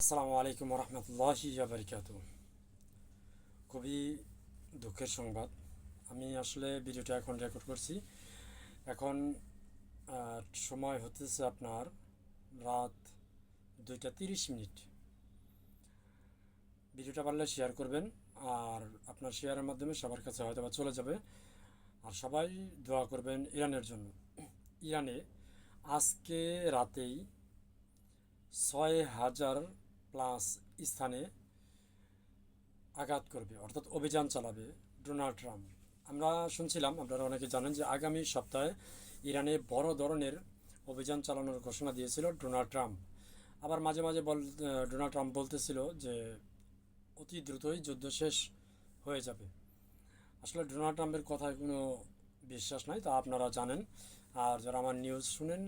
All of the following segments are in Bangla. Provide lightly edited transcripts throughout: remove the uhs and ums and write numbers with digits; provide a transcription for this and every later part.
আসসালামু আলাইকুম রহমতুল্লাহি বারকাতুহু। খুবই দুঃখের সংবাদ। আমি আসলে ভিডিওটা এখন রেকর্ড করছি। এখন সময় হতেছে আপনার রাত 2:30। ভিডিওটা পারলে শেয়ার করবেন, আর আপনার শেয়ারের মাধ্যমে সবার কাছে হয়তো বা চলে যাবে। আর সবাই দোয়া করবেন ইরানের জন্য। ইরানে আজকে রাতেই 6,000+ স্থানে আঘাত করবে, অর্থাৎ অভিযান চালাবে ডোনাল্ড ট্রাম্প। আমরা শুনছিলাম, আপনারা অনেকে জানেন যে আগামী সপ্তাহে ইরানে বড় ধরনের অভিযান চালানোর ঘোষণা দিয়েছিল ডোনাল্ড ট্রাম্প। আবার মাঝে মাঝে ডোনাল্ড ট্রাম্প বলতেছিল যে অতি দ্রুতই যুদ্ধ শেষ হয়ে যাবে। আসলে ডোনাল্ড ট্রাম্পের কথায় কোনো বিশ্বাস নাই, তা আপনারা জানেন। আর যারা আমার নিউজ শুনেন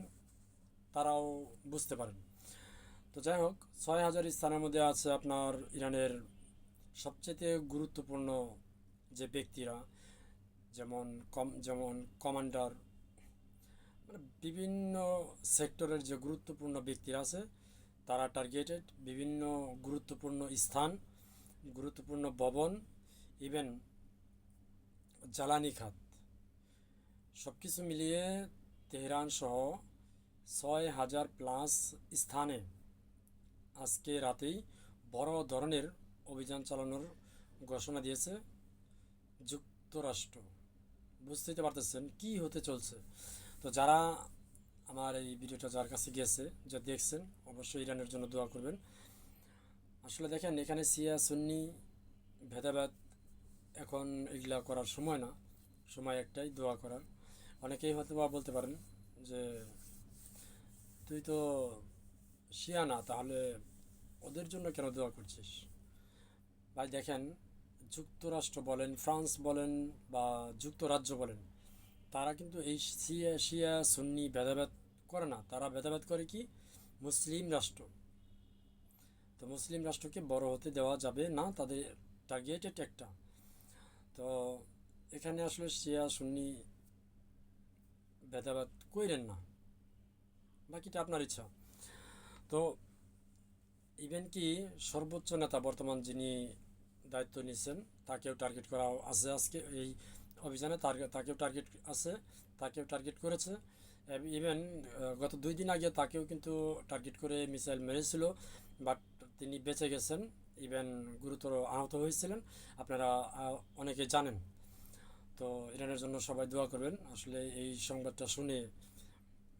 তারাও বুঝতে পারেন। তো যাই হোক, 6,000 স্থানের মধ্যে আছে আপনার ইরানের সবচেয়ে গুরুত্বপূর্ণ যে ব্যক্তিরা, যেমন কমান্ডার, মানে বিভিন্ন সেক্টরের যে গুরুত্বপূর্ণ ব্যক্তিরা আছে তারা টার্গেটেড। বিভিন্ন গুরুত্বপূর্ণ স্থান, গুরুত্বপূর্ণ ভবন, ইভেন জ্বালানি খাত, সব কিছু মিলিয়ে তেহরান সহ 6,000+ স্থানে আজকে রাতেই বড় ধরনের অভিযান চালানোর ঘোষণা দিয়েছে যুক্তরাষ্ট্র। বুঝতেই তো পারতেছেন কি হতে চলছে। তো যারা আমার এই ভিডিওটা যার কাছে গেছে, যা দেখছেন, অবশ্যই ইরানের জন্য দোয়া করবেন। আসলে দেখেন, এখানে শিয়া সুন্নি ভেদাভেদ এখন এগুলা করার সময় না, সময় একটাই, দোয়া করার। অনেকেই হয়তো বা বলতে পারেন যে তুই তো শিয়া না, তাহলে ওদের জন্য কেন দোয়া করছিস? ভাই দেখেন, যুক্তরাষ্ট্র বলেন, ফ্রান্স বলেন, বা যুক্তরাজ্য বলেন, তারা কিন্তু এই শিয়া শিয়া সুন্নি ভেদাভেদ করে না। তারা ভেদাভেদ করে কি? মুসলিম রাষ্ট্র। তো মুসলিম রাষ্ট্রকে বড় হতে দেওয়া যাবে না, তাদের টার্গেটেড একটা। তো এখানে আসলে শিয়া সুন্নি ভেদাভেদ কইরেন না, বাকিটা আপনার ইচ্ছা। তো ইভেন কি সর্বোচ্চ নেতা বর্তমান যিনি দায়িত্ব নিচ্ছেন তাকেও টার্গেট করা আছে আজকে এই অভিযানে। তাকেও টার্গেট আছে, তাকেও টার্গেট করেছে। ইভেন গত 2 দিন আগে তাকেও কিন্তু টার্গেট করে মিসাইল মেরেছিল, বাট তিনি বেঁচে গেছেন। ইভেন গুরুতর আহত হয়েছিলেন, আপনারা অনেকে জানেন। তো ইরানের জন্য সবাই দোয়া করবেন। আসলে এই সংবাদটা শুনে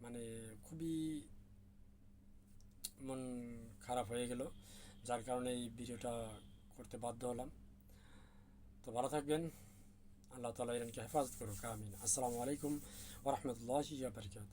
মানে খুবই মন খারাপ হয়ে গেল, যার কারণে এই ভিডিওটা করতে বাধ্য হলাম। তো ভালো থাকবেন, আল্লাহ তাআলা ইরানকে হেফাজত করুক, আমিন। আসসালামু আলাইকুম ওয়া রাহমাতুল্লাহি ওয়া বারাকাতুহু।